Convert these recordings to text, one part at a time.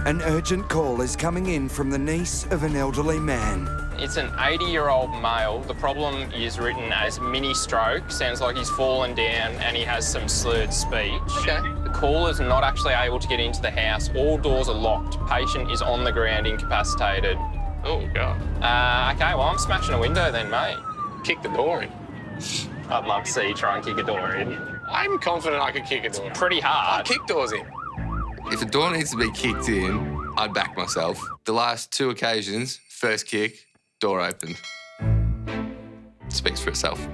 An urgent call is coming in from the niece of an elderly man. It's an 80-year-old male. The problem is written as mini stroke. Sounds like he's fallen down and he has some slurred speech. Okay. The caller is not actually able to get into the house. All doors are locked. Patient is on the ground, incapacitated. Oh, God. Okay, well, I'm smashing a window then, mate. Kick the door in. I'd love to see you try and kick a door in. I'm confident I could kick a door in. Pretty I'll hard. kick doors in. If a door needs to be kicked in, I'd back myself. The last 2 occasions, first kick, door opened. Speaks for itself.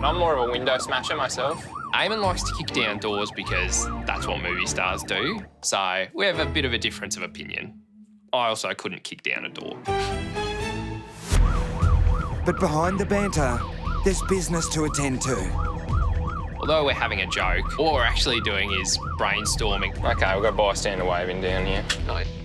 I'm more of a window smasher myself. Eamon likes to kick down doors because that's what movie stars do. So we have a bit of a difference of opinion. I also couldn't kick down a door. But behind the banter, there's business to attend to. Although we're having a joke, what we're actually doing is brainstorming. Okay, we've got bystander waving down here.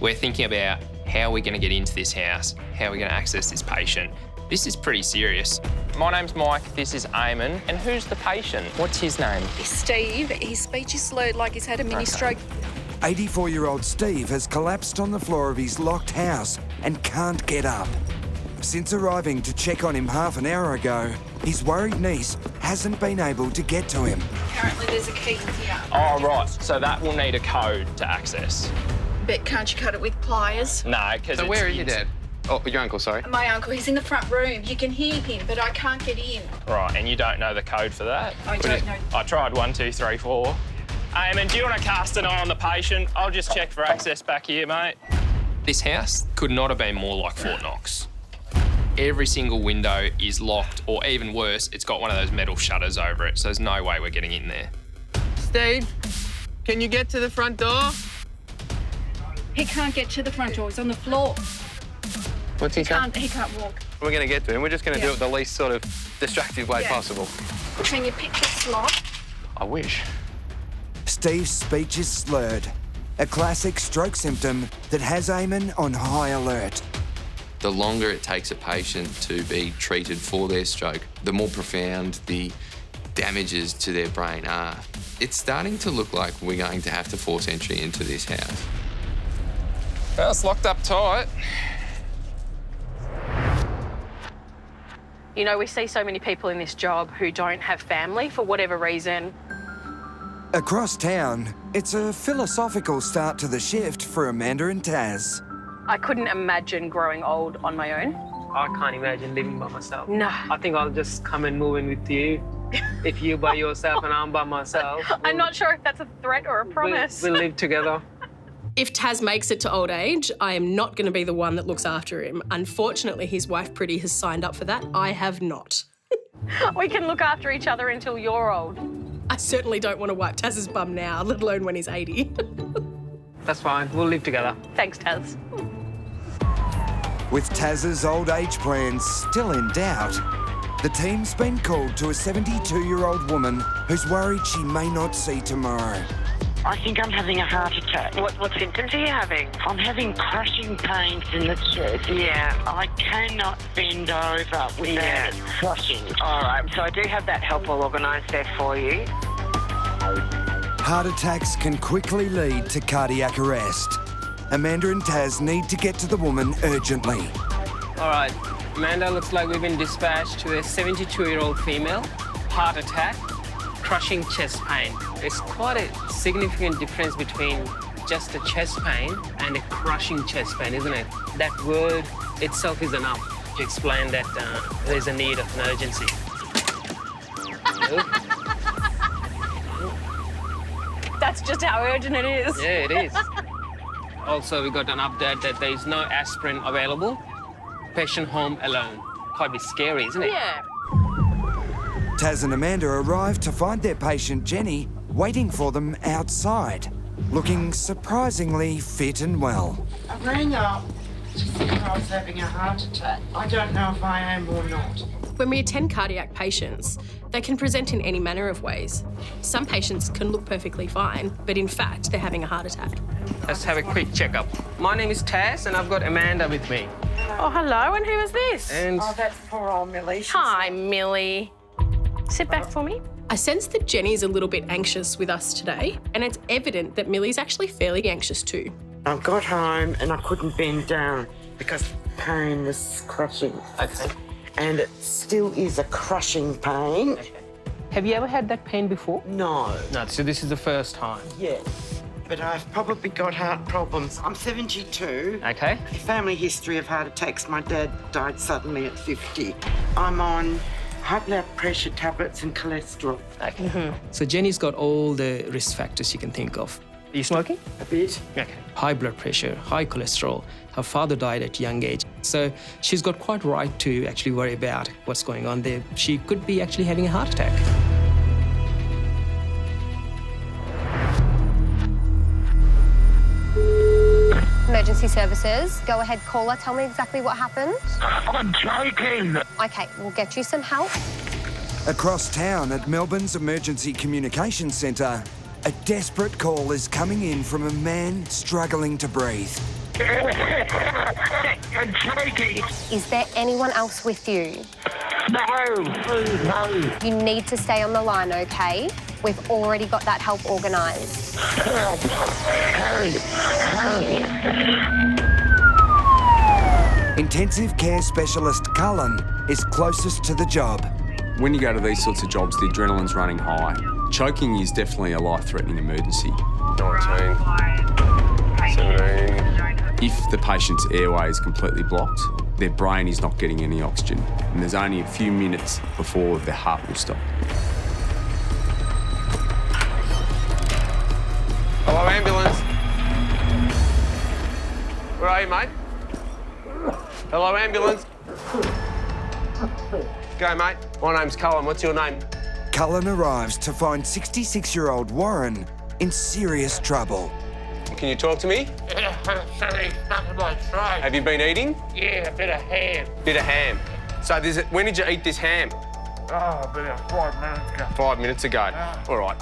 We're thinking about how we're going to get into this house, how we're going to access this patient. This is pretty serious. My name's Mike, this is Eamon. And who's the patient? What's his name? Steve, his speech is slurred like he's had a mini stroke. 84-year-old Steve has collapsed on the floor of his locked house and can't get up. Since arriving to check on him half an hour ago, his worried niece hasn't been able to get to him. Apparently there's a key here. Oh, right. So that will need a code to access. But can't you cut it with pliers? No, because So where are your dad? Oh, your uncle, sorry. My uncle, he's in the front room. You can hear him, but I can't get in. Right, and you don't know the code for that? I don't know. I tried 1, 2, 3, 4. Eamon, do you want to cast an eye on the patient? I'll just check for access back here, mate. This house could not have been more like Fort Knox. Every single window is locked, or even worse, it's got one of those metal shutters over it, so there's no way we're getting in there. Steve, can you get to the front door? He can't get to the front door. He's on the floor. What's he saying? He can't walk. We're going to get to him. We're just going to do it the least sort of distractive way Yeah. possible. Can you pick the slot? I wish. Steve's speech is slurred, a classic stroke symptom that has Eamon on high alert. The longer it takes a patient to be treated for their stroke, the more profound the damages to their brain are. It's starting to look like we're going to have to force entry into this house. Well, it's locked up tight. You know, we see so many people in this job who don't have family for whatever reason. Across town, it's a philosophical start to the shift for Amanda and Taz. I couldn't imagine growing old on my own. I can't imagine living by myself. No. I think I'll just come and move in with you. If you're by yourself and I'm by myself. I'm not sure if that's a threat or a promise. We'll live together. If Taz makes it to old age, I am not going to be the one that looks after him. Unfortunately, his wife Pretty has signed up for that. I have not. We can look after each other until you're old. I certainly don't want to wipe Taz's bum now, let alone when he's 80. That's fine. We'll live together. Thanks, Taz. With Taz's old age plans still in doubt, the team's been called to a 72-year-old woman who's worried she may not see tomorrow. I think I'm having a heart attack. What symptoms are you having? I'm having crushing pains in the chest. Yeah. I cannot bend over without it crushing. All right, so I do have that help all organised there for you. Heart attacks can quickly lead to cardiac arrest. Amanda and Taz need to get to the woman urgently. All right, Amanda, looks like we've been dispatched to a 72-year-old female. Heart attack, crushing chest pain. There's quite a significant difference between just a chest pain and a crushing chest pain, isn't it? That word itself is enough to explain that there's a need of an urgency. That's just how urgent it is. Yeah, it is. Also, we got an update that there is no aspirin available. Patient home alone. Quite a bit scary, isn't it? Yeah. Taz and Amanda arrive to find their patient Jenny waiting for them outside, looking surprisingly fit and well. I rang up to see if I was having a heart attack. I don't know if I am or not. When we attend cardiac patients, they can present in any manner of ways. Some patients can look perfectly fine, but in fact, they're having a heart attack. Let's have a quick checkup. My name is Taz, and I've got Amanda with me. Oh, hello, and who is this? And Oh, that's poor old Millie. Hi, Millie. Sit back for me. I sense that Jenny's a little bit anxious with us today, and it's evident that Millie's actually fairly anxious too. I got home and I couldn't bend down because pain was crushing. Okay. And it still is a crushing pain. Okay. Have you ever had that pain before? No. No, so this is the first time. Yes. But I've probably got heart problems. I'm 72. Okay. Family history of heart attacks. My dad died suddenly at 50. I'm on high blood pressure tablets and cholesterol. Okay. So Jenny's got all the risk factors you can think of. Are you smoking? A bit. Okay. High blood pressure, high cholesterol. Her father died at a young age. So she's got quite right to actually worry about what's going on there. She could be actually having a heart attack. Emergency services. Go ahead, caller. Tell me exactly what happened. I'm choking. Okay, we'll get you some help. Across town at Melbourne's Emergency Communications Centre, a desperate call is coming in from a man struggling to breathe. I'm choking. Is there anyone else with you? No, please, no. You need to stay on the line, okay? We've already got that help organised. Help. Intensive care specialist Cullen is closest to the job. When you go to these sorts of jobs, the adrenaline's running high. Choking is definitely a life-threatening emergency. 19, 17. If the patient's airway is completely blocked, their brain is not getting any oxygen, and there's only a few minutes before their heart will stop. Hello, ambulance. Where are you, mate? Hello, ambulance. Go, mate. My name's Cullen. What's your name? Cullen arrives to find 66-year-old Warren in serious trouble. Can you talk to me? Have you been eating? Yeah, a bit of ham. Bit of ham. So when did you eat this ham? Oh, about 5 minutes ago. 5 minutes ago. All right.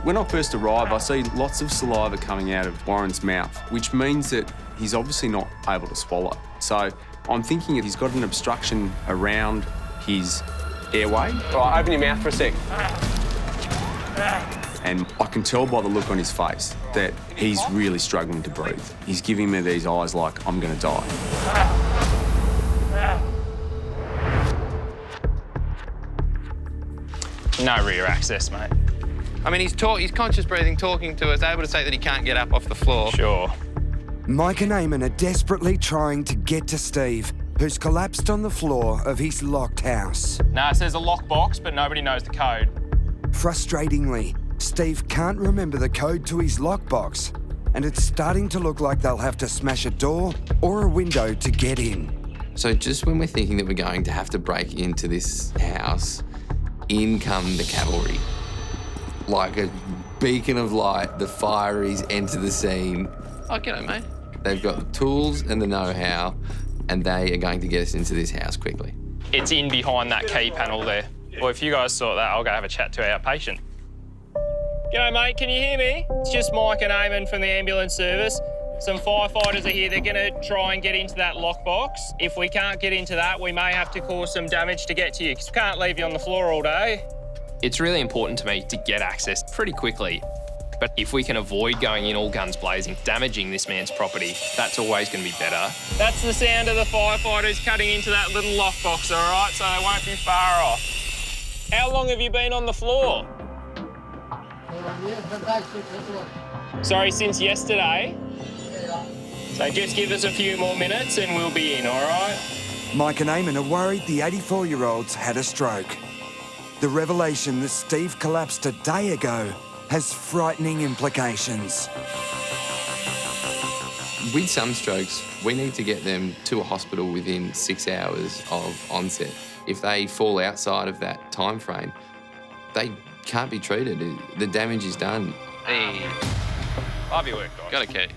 When I first arrive, I see lots of saliva coming out of Warren's mouth, which means that he's obviously not able to swallow. So I'm thinking that he's got an obstruction around his airway. All right, open your mouth for a sec. And I can tell by the look on his face that he's really struggling to breathe. He's giving me these eyes like, I'm going to die. No rear access, mate. I mean, he's conscious breathing, talking to us, able to say that he can't get up off the floor. Sure. Mike and Eamon are desperately trying to get to Steve, who's collapsed on the floor of his locked house. No, it says a lockbox, but nobody knows the code. Frustratingly, Steve can't remember the code to his lockbox, and it's starting to look like they'll have to smash a door or a window to get in. So just when we're thinking that we're going to have to break into this house, in come the cavalry. Like a beacon of light, the fireys enter the scene. Oh, g'day, mate. They've got the tools and the know-how, and they are going to get us into this house quickly. It's in behind that key panel there. Well, if you guys sort that, I'll go have a chat to our patient. G'day, mate. Can you hear me? It's just Mike and Eamon from the ambulance service. Some firefighters are here. They're going to try and get into that lockbox. If we can't get into that, we may have to cause some damage to get to you, because we can't leave you on the floor all day. It's really important to me to get access pretty quickly. But if we can avoid going in all guns blazing, damaging this man's property, that's always going to be better. That's the sound of the firefighters cutting into that little lockbox, all right? So they won't be far off. How long have you been on the floor? Sorry, since yesterday? So just give us a few more minutes and we'll be in, all right? Mike and Eamon are worried the 84-year-old's had a stroke. The revelation that Steve collapsed a day ago has frightening implications. With some strokes, we need to get them to a hospital within 6 hours of onset. If they fall outside of that time frame, they can't be treated. The damage is done. Hey. Love your work, guys. Got a key.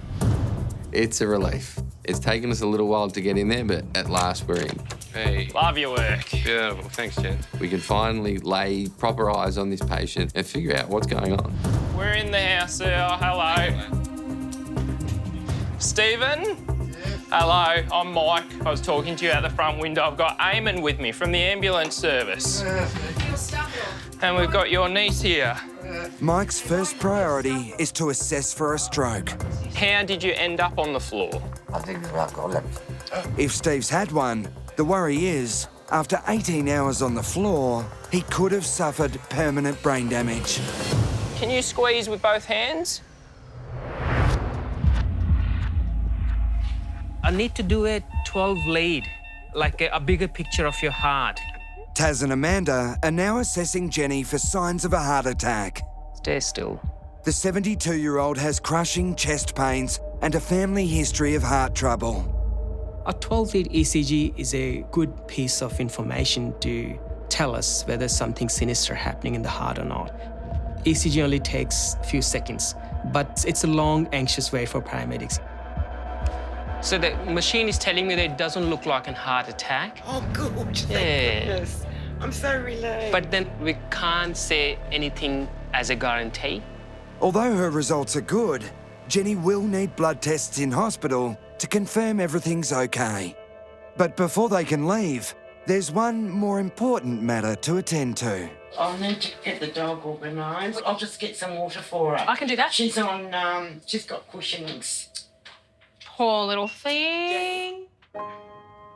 It's a relief. It's taken us a little while to get in there, but at last we're in. Hey. Love your work. Beautiful. Thanks, Jen. We can finally lay proper eyes on this patient and figure out what's going on. We're in the house, sir. Hello. Stephen? Yes. Hello, I'm Mike. I was talking to you out the front window. I've got Eamon with me from the ambulance service. And we've got your niece here. Mike's first priority is to assess for a stroke. How did you end up on the floor? I think I've got left. If Steve's had one, the worry is, after 18 hours on the floor, he could have suffered permanent brain damage. Can you squeeze with both hands? I need to do a 12 lead, like a bigger picture of your heart. Taz and Amanda are now assessing Jenny for signs of a heart attack. Stay still. The 72-year-old has crushing chest pains and a family history of heart trouble. A 12-lead ECG is a good piece of information to tell us whether something sinister happening in the heart or not. ECG only takes a few seconds, but it's a long, anxious wait for paramedics. So the machine is telling me that it doesn't look like a heart attack. Oh, good. Yeah. Thank goodness. I'm so relieved. But then we can't say anything as a guarantee. Although her results are good, Jenny will need blood tests in hospital to confirm everything's okay. But before they can leave, there's one more important matter to attend to. I need to get the dog organised. I'll just get some water for her. I can do that. She's got Cushing's. Poor little thing.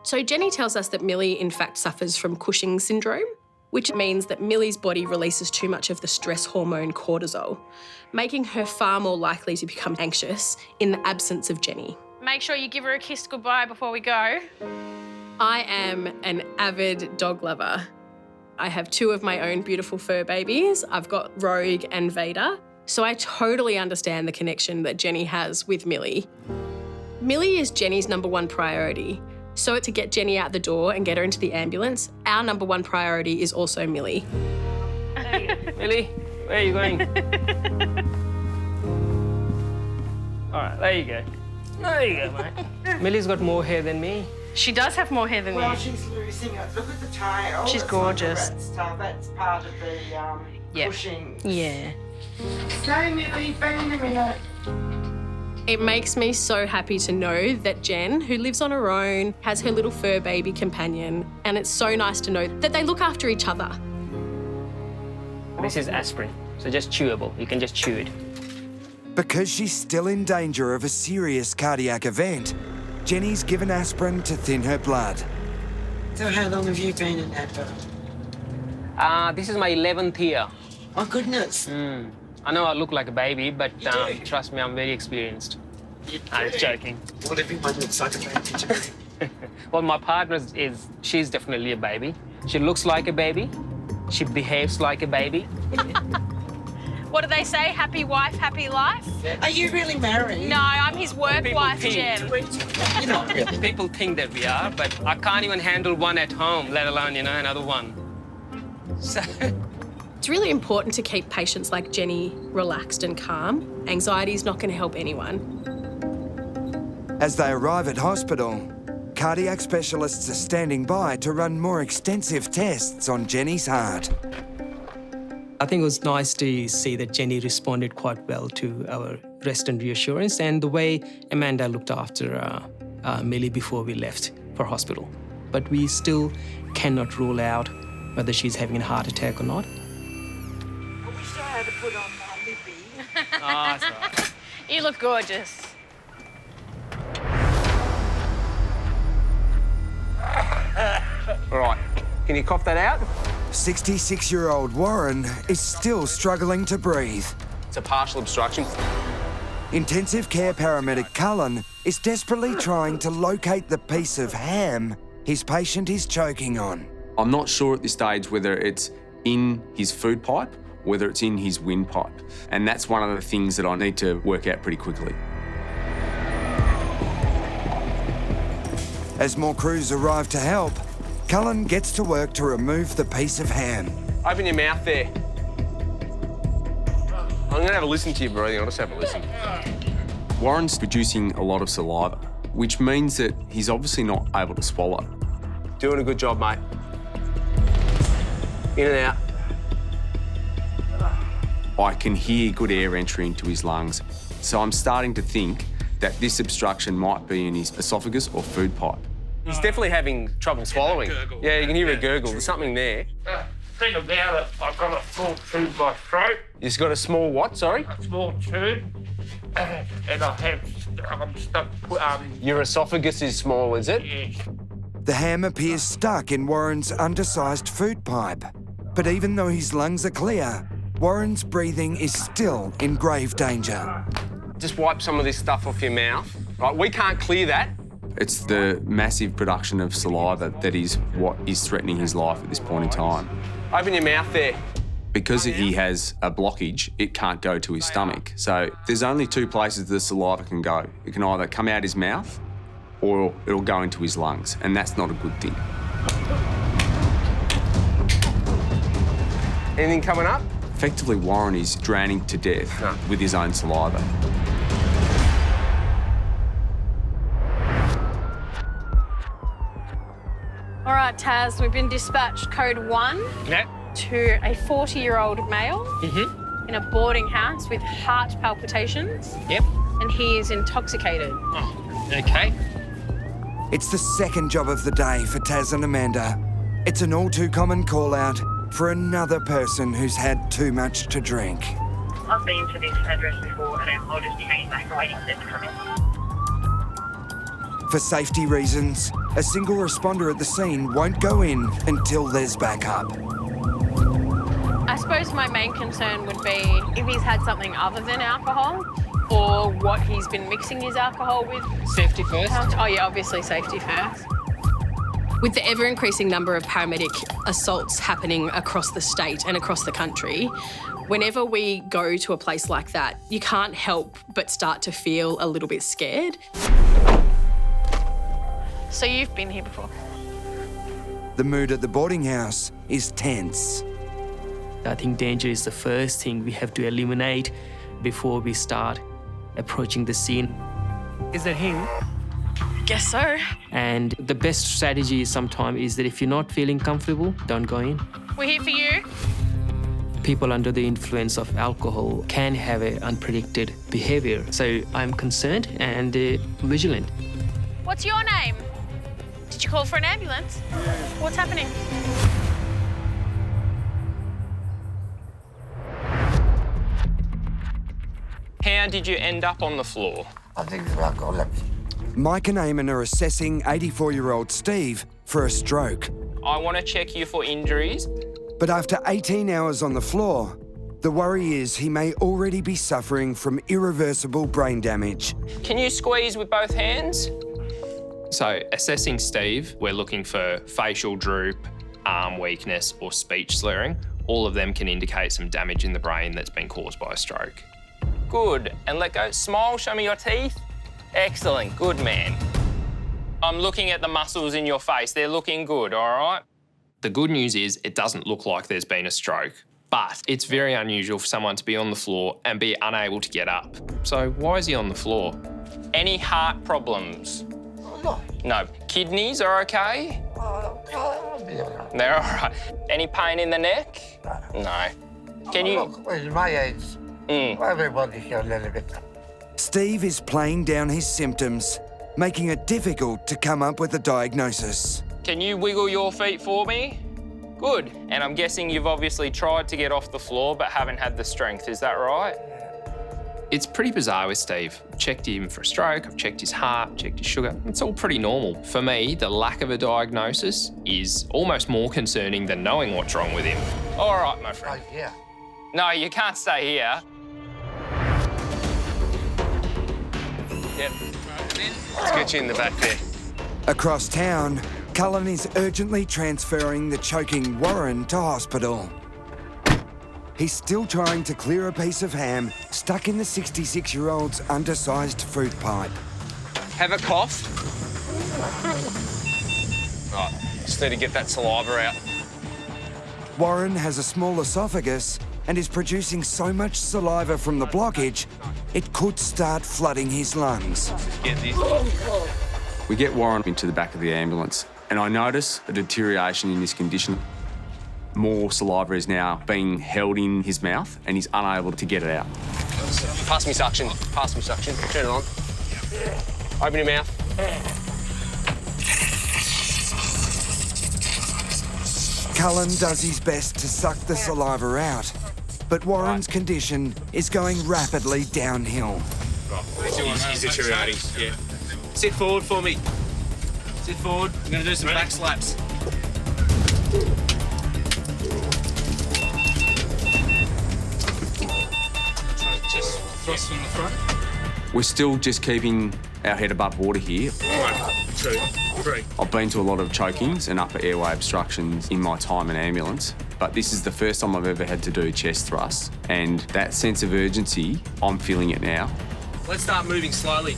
So Jenny tells us that Millie in fact suffers from Cushing's syndrome, which means that Millie's body releases too much of the stress hormone cortisol, making her far more likely to become anxious in the absence of Jenny. Make sure you give her a kiss goodbye before we go. I am an avid dog lover. I have 2 of my own beautiful fur babies. I've got Rogue and Vader. So I totally understand the connection that Jenny has with Millie. Millie is Jenny's #1 priority. So to get Jenny out the door and get her into the ambulance, our #1 priority is also Millie. Millie, where are you going? All right, there you go. There you go, mate. Millie's got more hair than me. She does have more hair than Well, you. she's losing it. Look at the tail. She's That's gorgeous. Not the rat stuff. That's part of the Cushing. Yeah. Stay, Millie. Bang in a minute. It makes me so happy to know that Jen, who lives on her own, has her little fur baby companion, and it's so nice to know that they look after each other. This is aspirin, so just chewable. You can just chew it. Because she's still in danger of a serious cardiac event, Jenny's given aspirin to thin her blood. So how long have you been in that? This is my 11th year. Oh, goodness. I know I look like a baby, but trust me, I'm very experienced. I'm joking. Well, everyone looks like a baby to me. Well, my partner she's definitely a baby. She looks like a baby. She behaves like a baby. What do they say? Happy wife, happy life? Are you really married? No, I'm his work People wife, think- Jem. You're not really. People think that we are, but I can't even handle one at home, let alone, another one. So... It's really important to keep patients like Jenny relaxed and calm. Anxiety is not going to help anyone. As they arrive at hospital, cardiac specialists are standing by to run more extensive tests on Jenny's heart. I think it was nice to see that Jenny responded quite well to our rest and reassurance and the way Amanda looked after Millie before we left for hospital. But we still cannot rule out whether she's having a heart attack or not. I wish I had to put on my lippy. Oh, that's all right. You look gorgeous. All right, can you cough that out? 66-year-old Warren is still struggling to breathe. It's a partial obstruction. Intensive care paramedic Cullen is desperately trying to locate the piece of ham his patient is choking on. I'm not sure at this stage whether it's in his food pipe, whether it's in his windpipe. And that's one of the things that I need to work out pretty quickly. As more crews arrive to help, Cullen gets to work to remove the piece of ham. Open your mouth there. I'm going to have a listen to your breathing. I'll just have a listen. Warren's producing a lot of saliva, which means that he's obviously not able to swallow. Doing a good job, mate. In and out. I can hear good air entry into his lungs. So I'm starting to think that this obstruction might be in his esophagus or food pipe. He's definitely having trouble swallowing. Yeah, you can hear a gurgle. There's something there. thing about it, I've got a small tube in my throat. You've got a small what, sorry? A small tube. And I have, I'm stuck, Your esophagus is small, is it? Yes. The ham appears stuck in Warren's undersized food pipe. But even though his lungs are clear, Warren's breathing is still in grave danger. Just wipe some of this stuff off your mouth. Right, we can't clear that. It's the massive production of saliva that is what is threatening his life at this point in time. Open your mouth there. Because he has a blockage, it can't go to his stomach. So there's only two places the saliva can go. It can either come out his mouth or it'll go into his lungs, and that's not a good thing. Anything coming up? Effectively, Warren is drowning to death with his own saliva. All right, Taz, we've been dispatched code 1 to a 40-year-old male in a boarding house with heart palpitations. Yep. And he is intoxicated. Oh, okay. It's the second job of the day for Taz and Amanda. It's an all too common call-out for another person who's had too much to drink. I've been to this address before and I'll just change back waiting for them to come in. For safety reasons, a single responder at the scene won't go in until there's backup. I suppose my main concern would be if he's had something other than alcohol or what he's been mixing his alcohol with. Safety first. Oh, yeah, obviously safety first. With the ever-increasing number of paramedic assaults happening across the state and across the country, whenever we go to a place like that, you can't help but start to feel a little bit scared. So you've been here before? The mood at the boarding house is tense. I think danger is the first thing we have to eliminate before we start approaching the scene. Is it him? Guess so. And the best strategy sometimes is that if you're not feeling comfortable, don't go in. We're here for you. People under the influence of alcohol can have an unpredicted behavior. So I'm concerned and vigilant. What's your name? Did you call for an ambulance? What's happening? How did you end up on the floor? I think I collapsed. Mike and Eamon are assessing 84-year-old Steve for a stroke. I want to check you for injuries. But after 18 hours on the floor, the worry is he may already be suffering from irreversible brain damage. Can you squeeze with both hands? So, assessing Steve, we're looking for facial droop, arm weakness, or speech slurring. All of them can indicate some damage in the brain that's been caused by a stroke. Good. And let go. Smile, show me your teeth. Excellent. Good man. I'm looking at the muscles in your face. They're looking good, all right? The good news is it doesn't look like there's been a stroke, but it's very unusual for someone to be on the floor and be unable to get up. So why is he on the floor? Any heart problems? No. No. Kidneys are okay? They're all right. Any pain in the neck? No. Can you... Look, with my age, everybody's a little bit. Steve is playing down his symptoms, making it difficult to come up with a diagnosis. Can you wiggle your feet for me? Good. And I'm guessing you've obviously tried to get off the floor but haven't had the strength, is that right? It's pretty bizarre with Steve. I've checked him for a stroke, I've checked his heart, checked his sugar. It's all pretty normal. For me, the lack of a diagnosis is almost more concerning than knowing what's wrong with him. All right, my friend. Right here. No, you can't stay here. Yep. Let's get you in the back there. Across town, Cullen is urgently transferring the choking Warren to hospital. He's still trying to clear a piece of ham stuck in the 66-year-old's undersized food pipe. Have a cough. Right, just need to get that saliva out. Warren has a small esophagus and is producing so much saliva from the blockage, it could start flooding his lungs. Get this. We get Warren into the back of the ambulance, and I notice a deterioration in his condition. More saliva is now being held in his mouth, and he's unable to get it out. Pass me suction. Pass me suction. Turn it on. Open your mouth. Cullen does his best to suck the saliva out, but Warren's condition is going rapidly downhill. He's deteriorating, yeah. Sit forward for me. Sit forward. I'm going to do some back slaps. Just thrust from the front. We're still just keeping our head above water here. 1, 2, 3. I've been to a lot of chokings and upper airway obstructions in my time in ambulance, but this is the first time I've ever had to do chest thrusts, and that sense of urgency, I'm feeling it now. Let's start moving slowly.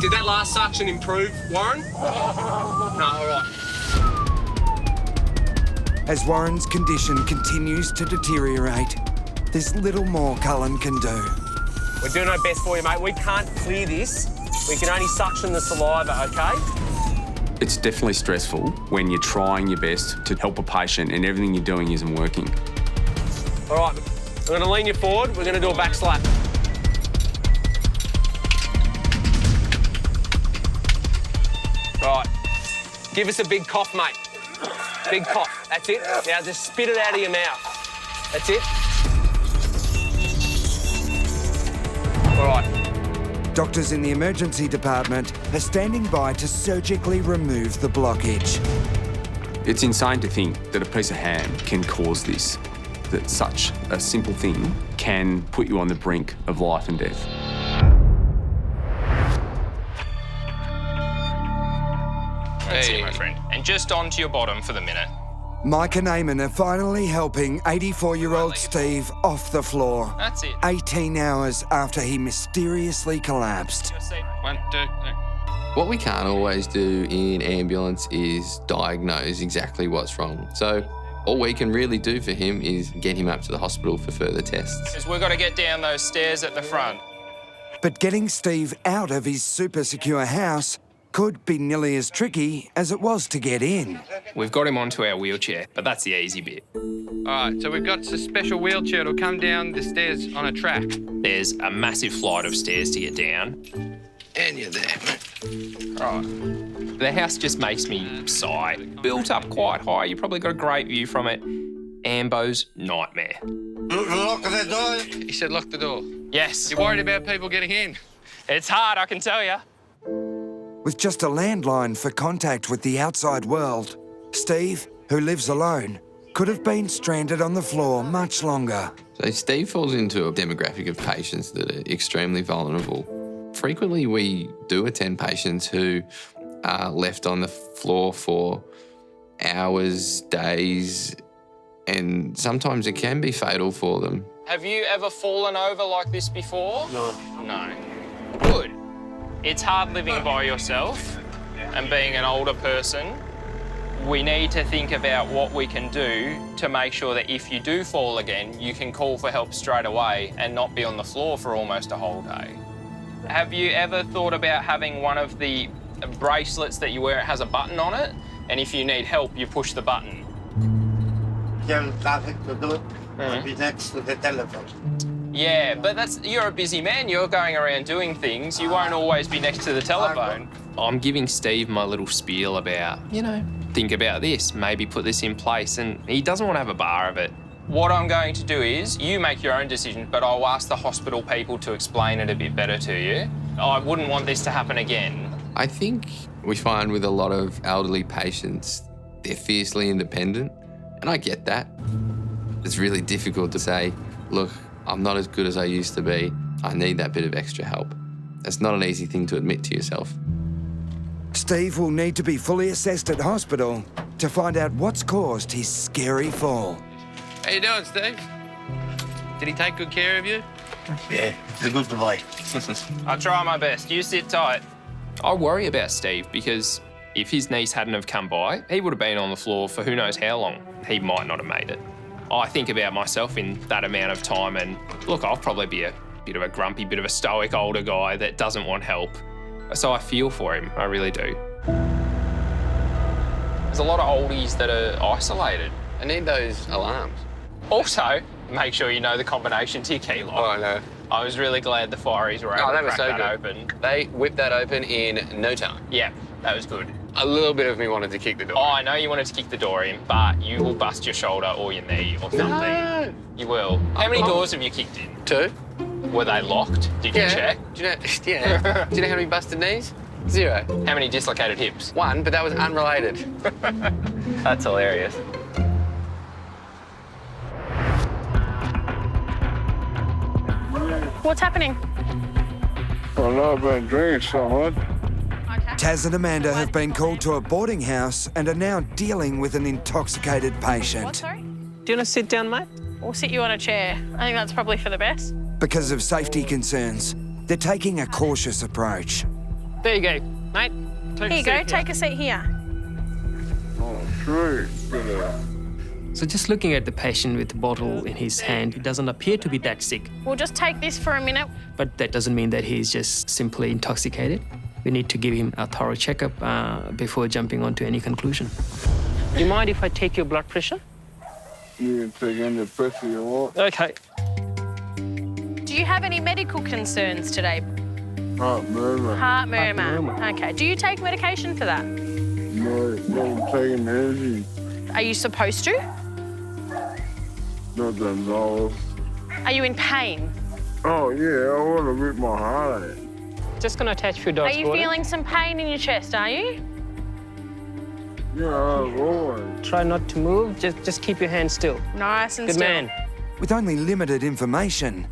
Did that last suction improve, Warren? No, all right. As Warren's condition continues to deteriorate, there's little more Cullen can do. We're doing our best for you, mate. We can't clear this. We can only suction the saliva, OK? It's definitely stressful when you're trying your best to help a patient and everything you're doing isn't working. All right, we're going to lean you forward. We're going to do a back slap. Right. Give us a big cough, mate. Big cough. That's it. Now just spit it out of your mouth. That's it. All right. Doctors in the emergency department are standing by to surgically remove the blockage. It's insane to think that a piece of ham can cause this, that such a simple thing can put you on the brink of life and death. That's it, my friend. And just onto your bottom for the minute. Mike and Eamon are finally helping 84-year-old Steve off the floor. That's it. 18 hours after he mysteriously collapsed. 1, 2, 3. What we can't always do in ambulance is diagnose exactly what's wrong. So all we can really do for him is get him up to the hospital for further tests. Because we've got to get down those stairs at the front. But getting Steve out of his super secure house could be nearly as tricky as it was to get in. We've got him onto our wheelchair, but that's the easy bit. All right, so we've got a special wheelchair to come down the stairs on a track. There's a massive flight of stairs to get down. And you're there, mate. Right. The house just makes me sigh. Built up quite high, you probably got a great view from it. Ambo's nightmare. Lock the door. He said lock the door. Yes. You're worried about people getting in? It's hard, I can tell you. With just a landline for contact with the outside world, Steve, who lives alone, could have been stranded on the floor much longer. So Steve falls into a demographic of patients that are extremely vulnerable. Frequently we do attend patients who are left on the floor for hours, days, and sometimes it can be fatal for them. Have you ever fallen over like this before? No. No. Good. It's hard living by yourself and being an older person. We need to think about what we can do to make sure that if you do fall again, you can call for help straight away and not be on the floor for almost a whole day. Have you ever thought about having one of the bracelets that you wear? It has a button on it, and if you need help, you push the button. Tell traffic to do it. I'll be next to the telephone. Yeah, but you're a busy man. You're going around doing things. You won't always be next to the telephone. I'm giving Steve my little spiel about, think about this, maybe put this in place, and he doesn't want to have a bar of it. What I'm going to do is, you make your own decision, but I'll ask the hospital people to explain it a bit better to you. I wouldn't want this to happen again. I think we find with a lot of elderly patients, they're fiercely independent, and I get that. It's really difficult to say, look, I'm not as good as I used to be. I need that bit of extra help. It's not an easy thing to admit to yourself. Steve will need to be fully assessed at hospital to find out what's caused his scary fall. How you doing, Steve? Did he take good care of you? Yeah, he's a good boy. I'll try my best. You sit tight. I worry about Steve because if his niece hadn't have come by, he would have been on the floor for who knows how long. He might not have made it. I think about myself in that amount of time and, look, I'll probably be a bit of a grumpy, bit of a stoic older guy that doesn't want help. So I feel for him, I really do. There's a lot of oldies that are isolated. I need those alarms. Also, make sure you know the combination to your key lock. Oh, I know. I was really glad the fireys were able Oh, that to was crack so that good. open. They whipped that open in no time. Yeah, that was good. A little bit of me wanted to kick the door. Oh, I know you wanted to kick the door in, but you will bust your shoulder or your knee or something. No. You will. How many doors have you kicked in? 2. Were they locked? Did you check? Do you know? Yeah. Do you know how many busted knees? 0. How many dislocated hips? 1, but that was unrelated. That's hilarious. What's happening? Well, no, I've been drinking so much. Taz and Amanda have been called to a boarding house and are now dealing with an intoxicated patient. What, sorry? Do you want to sit down, mate? We'll sit you on a chair. I think that's probably for the best. Because of safety concerns, they're taking a cautious approach. There you go, mate. Here you go, take a seat here. Oh, sure. So just looking at the patient with the bottle in his hand, he doesn't appear to be that sick. We'll just take this for a minute. But that doesn't mean that he's just simply intoxicated. We need to give him a thorough checkup before jumping on to any conclusion. Do you mind if I take your blood pressure? You can take any pressure you want. Okay. Do you have any medical concerns today? Heart murmur. Heart murmur. Okay. Do you take medication for that? No, I'm taking energy. Are you supposed to? Not that no. Are you in pain? Oh, yeah, I want to rip my heart out. Just gonna attach a few Are dots. you feeling some pain in your chest, are you? Yeah, I've always. Try not to move. Just keep your hands still. Nice and Good still. man. With only limited information,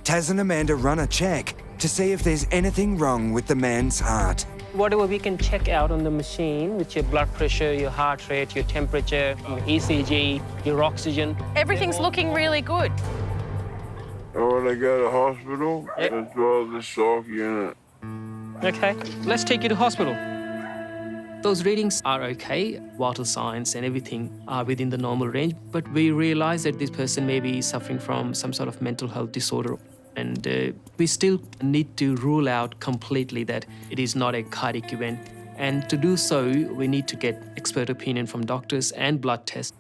Taz and Amanda run a check to see if there's anything wrong with the man's heart. Whatever we can check out on the machine with your blood pressure, your heart rate, your temperature, your ECG, your oxygen. Everything's looking really good. Oh, when I go to hospital, that's all the shock unit. Okay, let's take you to hospital. Those readings are okay. Vital signs and everything are within the normal range, but we realize that this person may be suffering from some sort of mental health disorder. And we still need to rule out completely that it is not a cardiac event. And to do so, we need to get expert opinion from doctors and blood tests.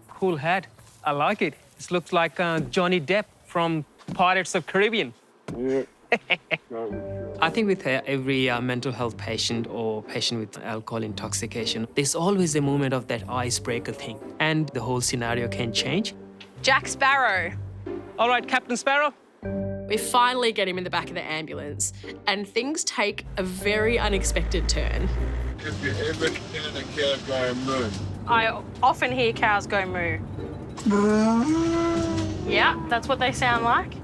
Cool hat. I like it. This looks like Johnny Depp from Pirates of Caribbean. Yeah. I think with every mental health patient or patient with alcohol intoxication, there's always a moment of that icebreaker thing, and the whole scenario can change. Jack Sparrow. All right, Captain Sparrow. We finally get him in the back of the ambulance, and things take a very unexpected turn. If you ever seen a cat going moo. I often hear cows go moo. Yeah, that's what they sound like.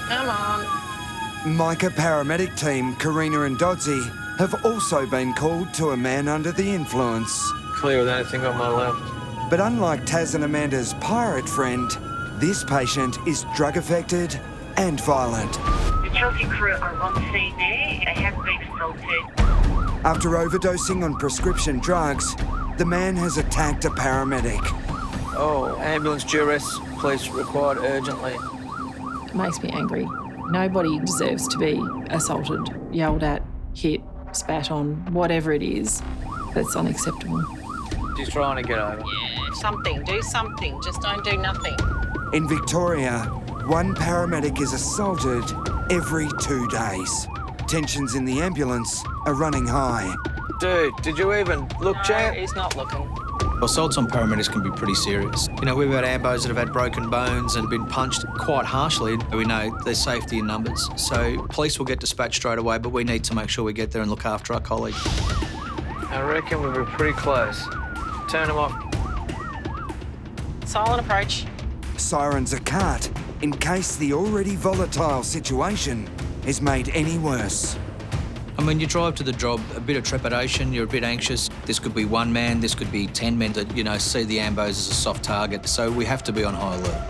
Come on. Micah paramedic team, Karina and Dodsey, have also been called to a man under the influence. Clear with anything on my left. But unlike Taz and Amanda's pirate friend, this patient is drug-affected and violent. The Chelsea crew are on scene there. They have been assaulted. After overdosing on prescription drugs, the man has attacked a paramedic. Oh, ambulance duress, police required urgently. It makes me angry. Nobody deserves to be assaulted, yelled at, hit, spat on, whatever it is. That's unacceptable. She's trying to get over. Yeah, something. Do something. Just don't do nothing. In Victoria, one paramedic is assaulted every 2 days. Tensions in the ambulance are running high. Dude, did you even look, champ? He's not looking. Assaults on paramedics can be pretty serious. You know, we've had ambos that have had broken bones and been punched quite harshly. We know there's safety in numbers. So police will get dispatched straight away, but we need to make sure we get there and look after our colleague. I reckon we'll be pretty close. Turn them off. Silent approach. Sirens are cut in case the already volatile situation is made any worse. I mean, you drive to the job, a bit of trepidation, you're a bit anxious. This could be one man, this could be 10 men that, you know, see the ambos as a soft target. So we have to be on high alert.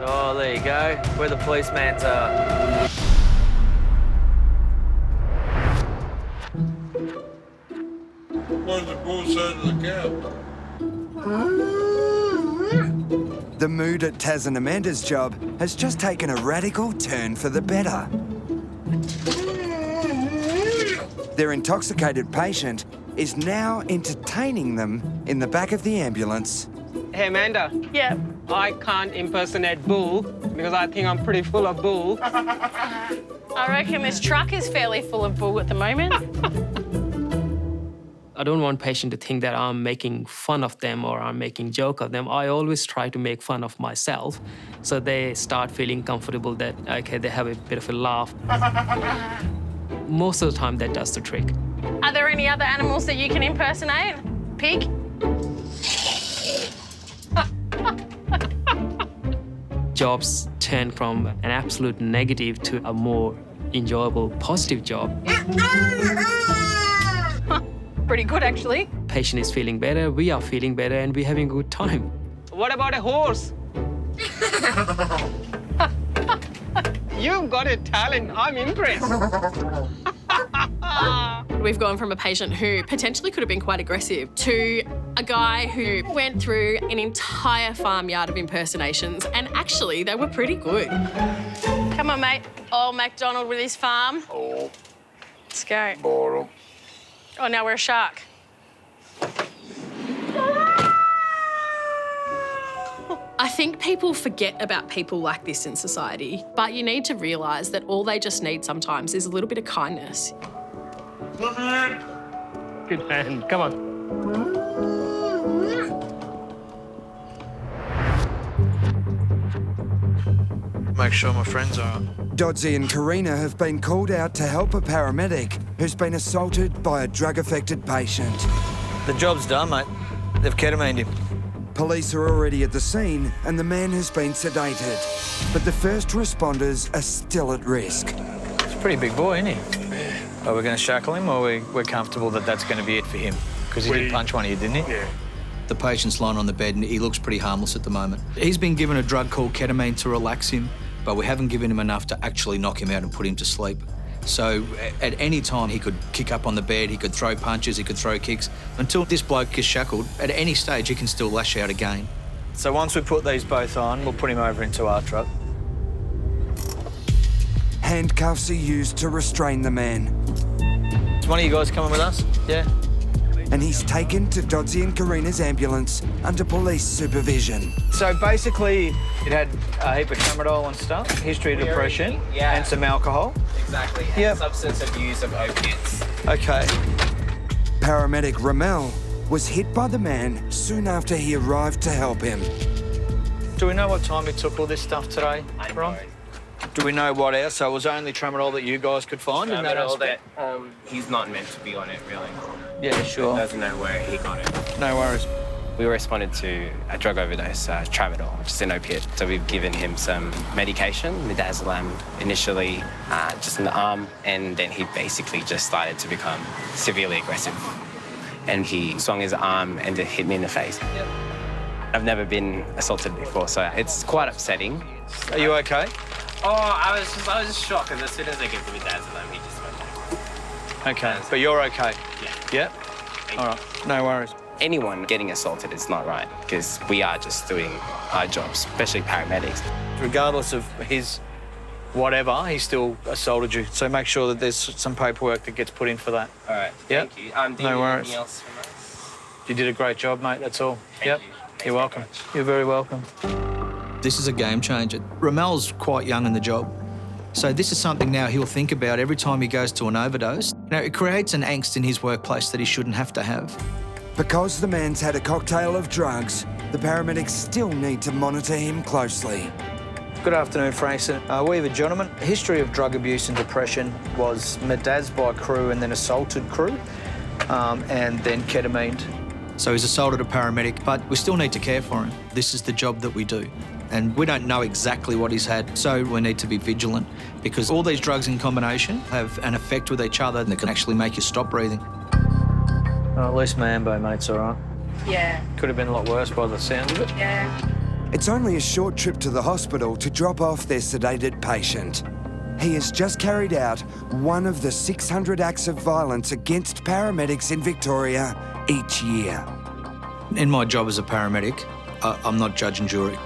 Oh, there you go. Where the policeman's are. Where's the bull side of the cab? The mood at Taz and Amanda's job has just taken a radical turn for the better. Their intoxicated patient is now entertaining them in the back of the ambulance Hey, Amanda. Yeah. I can't impersonate bull because I think I'm pretty full of bull. I reckon this truck is fairly full of bull at the moment. I don't want patient to think that I'm making fun of them or I'm making joke of them. I always try to make fun of myself, so they start feeling comfortable that, okay, they have a bit of a laugh. Most of the time, that does the trick. Are there any other animals that you can impersonate? Pig? Jobs turn from an absolute negative to a more enjoyable, positive job. Pretty good, actually. Patient is feeling better, we are feeling better, and we're having a good time. What about a horse? You've got a talent. I'm impressed. We've gone from a patient who potentially could have been quite aggressive to a guy who went through an entire farmyard of impersonations, and actually they were pretty good. Come on, mate. Old MacDonald with his farm. Oh. Let's go. Bottle. Oh, now we're a shark. I think people forget about people like this in society, but you need to realise that all they just need sometimes is a little bit of kindness. Good man. Come on. Make sure my friends are on. Dodsey and Karina have been called out to help a paramedic who's been assaulted by a drug-affected patient. The job's done, mate. They've ketamined him. Police are already at the scene and the man has been sedated. But the first responders are still at risk. He's a pretty big boy, isn't he? Are we going to shackle him, or we're comfortable that that's going to be it for him? Because he did punch one of you, didn't he? Yeah. The patient's lying on the bed and he looks pretty harmless at the moment. He's been given a drug called ketamine to relax him, but we haven't given him enough to actually knock him out and put him to sleep. So at any time, he could kick up on the bed, he could throw punches, he could throw kicks. Until this bloke is shackled, at any stage, he can still lash out again. So once we put these both on, we'll put him over into our truck. Handcuffs are used to restrain the man. Is one of you guys coming with us? Yeah? And he's taken to Dodsey and Karina's ambulance under police supervision. So basically, it had a heap of tramadol and stuff, history of depression, and some alcohol. Exactly, and substance abuse of opiates. Okay. Paramedic Ramel was hit by the man soon after he arrived to help him. Do we know what time he took all this stuff today, Ron? Do we know what else? So it was only tramadol that you guys could find in that aspect? He's not meant to be on it, really. Yeah, sure. He doesn't know where he got it. No worries. We responded to a drug overdose, tramadol, which is an opiate. So we've given him some medication, midazolam, initially just in the arm, and then he basically just started to become severely aggressive. And he swung his arm and it hit me in the face. Yep. I've never been assaulted before, so it's quite upsetting. Are you okay? Oh, I was just shocked, because as soon as I gave him midazolam, he just went down. Okay, but you're okay? Yeah. Yep? All right, no worries. Anyone getting assaulted is not right, because we are just doing our jobs, especially paramedics. Regardless of his whatever, he still assaulted you. So make sure that there's some paperwork that gets put in for that. All right, yep. Thank you. Do you no need worries. anything else from us? You did a great job, mate, that's all. Thank you. You're welcome. You're very welcome. This is a game changer. Ramel's quite young in the job. So this is something now he'll think about every time he goes to an overdose. Now, it creates an angst in his workplace that he shouldn't have to have. Because the man's had a cocktail of drugs, the paramedics still need to monitor him closely. Good afternoon, Frankson. We have a gentleman. A history of drug abuse and depression, was medazed by crew and then assaulted crew, and then ketamined. So he's assaulted a paramedic, but we still need to care for him. This is the job that we do. And we don't know exactly what he's had, so we need to be vigilant, because all these drugs in combination have an effect with each other that can actually make you stop breathing. Oh, at least my ambo mate's all right. Yeah. Could have been a lot worse by the sound of it. Yeah. It's only a short trip to the hospital to drop off their sedated patient. He has just carried out one of the 600 acts of violence against paramedics in Victoria each year. In my job as a paramedic, I'm not judge and jury.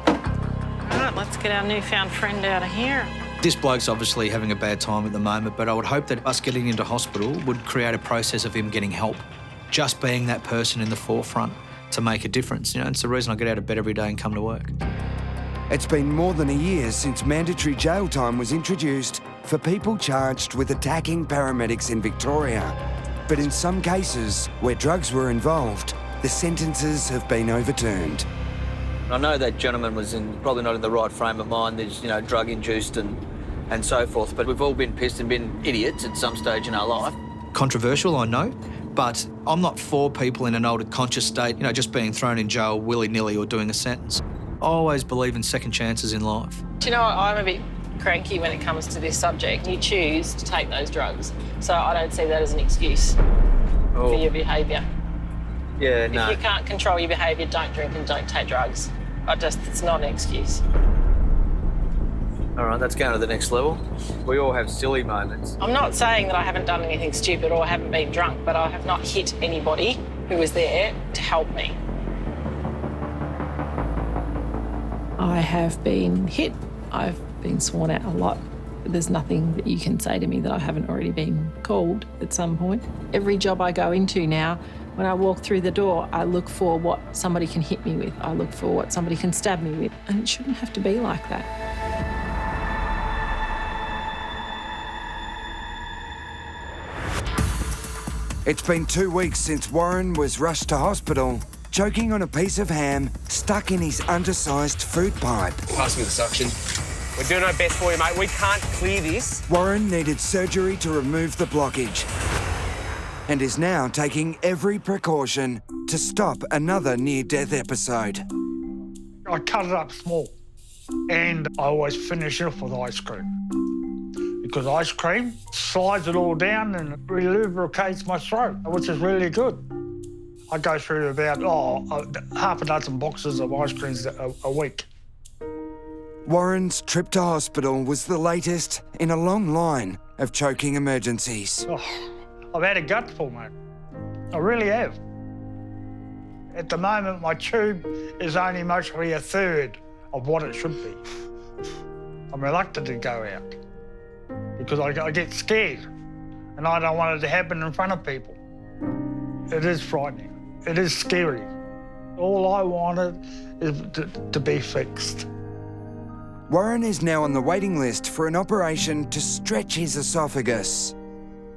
All right, let's get our newfound friend out of here. This bloke's obviously having a bad time at the moment, but I would hope that us getting into hospital would create a process of him getting help. Just being that person in the forefront to make a difference. You know, it's the reason I get out of bed every day and come to work. It's been more than a year since mandatory jail time was introduced for people charged with attacking paramedics in Victoria. But in some cases where drugs were involved, the sentences have been overturned. I know that gentleman was probably not in the right frame of mind. There's, you know, drug-induced and so forth, but we've all been pissed and been idiots at some stage in our life. Controversial, I know, but I'm not for people in an altered conscious state, you know, just being thrown in jail willy-nilly or doing a sentence. I always believe in second chances in life. Do you know what? I'm a bit cranky when it comes to this subject. You choose to take those drugs, so I don't see that as an excuse for your behaviour. Yeah, no. If you can't control your behaviour, don't drink and don't take drugs. It's not an excuse. All right, that's going to the next level. We all have silly moments. I'm not saying that I haven't done anything stupid or I haven't been drunk, but I have not hit anybody who was there to help me. I have been hit. I've been sworn at a lot. There's nothing that you can say to me that I haven't already been called at some point. Every job I go into now, when I walk through the door, I look for what somebody can hit me with. I look for what somebody can stab me with. And it shouldn't have to be like that. It's been 2 weeks since Warren was rushed to hospital, choking on a piece of ham stuck in his undersized food pipe. Pass me the suction. We're doing our best for you, mate. We can't clear this. Warren needed surgery to remove the blockage and is now taking every precaution to stop another near-death episode. I cut it up small and I always finish it off with ice cream. Because ice cream slides it all down and lubricates my throat, which is really good. I go through about half a dozen boxes of ice creams a week. Warren's trip to hospital was the latest in a long line of choking emergencies. Oh, I've had a gutful, mate. I really have. At the moment, my tube is only mostly a third of what it should be. I'm reluctant to go out because I get scared and I don't want it to happen in front of people. It is frightening. It is scary. All I wanted is to be fixed. Warren is now on the waiting list for an operation to stretch his esophagus.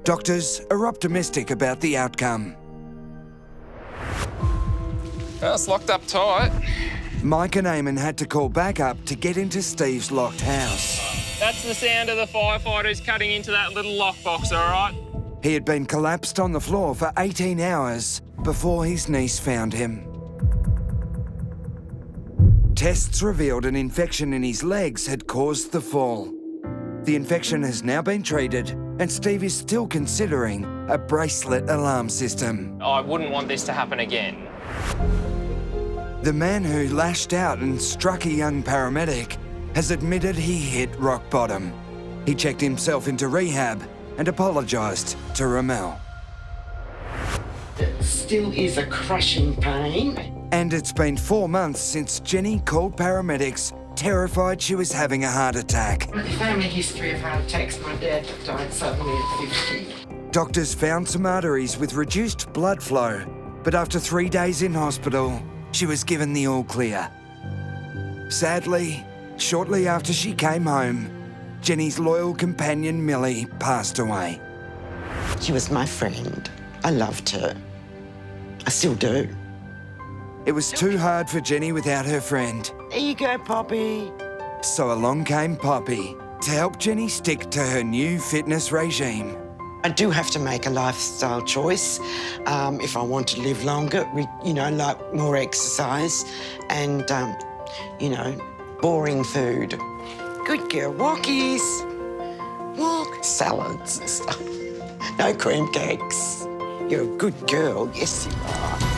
Doctors are optimistic about the outcome. Well, it's locked up tight. Mike and Eamon had to call backup to get into Steve's locked house. That's the sound of the firefighters cutting into that little lockbox, all right? He had been collapsed on the floor for 18 hours before his niece found him. Tests revealed an infection in his legs had caused the fall. The infection has now been treated, and Steve is still considering a bracelet alarm system. I wouldn't want this to happen again. The man who lashed out and struck a young paramedic has admitted he hit rock bottom. He checked himself into rehab and apologised to Ramel. It still is a crushing pain. And it's been 4 months since Jenny called paramedics, terrified she was having a heart attack. With the family history of heart attacks, my dad died suddenly at 50. Doctors found some arteries with reduced blood flow, but after 3 days in hospital, she was given the all clear. Sadly, shortly after she came home, Jenny's loyal companion Millie passed away. She was my friend. I loved her. I still do. It was too hard for Jenny without her friend. There you go, Poppy. So along came Poppy to help Jenny stick to her new fitness regime. I do have to make a lifestyle choice if I want to live longer, like more exercise and, boring food. Good girl, walkies. Walk, salads and stuff. No cream cakes. You're a good girl, yes you are.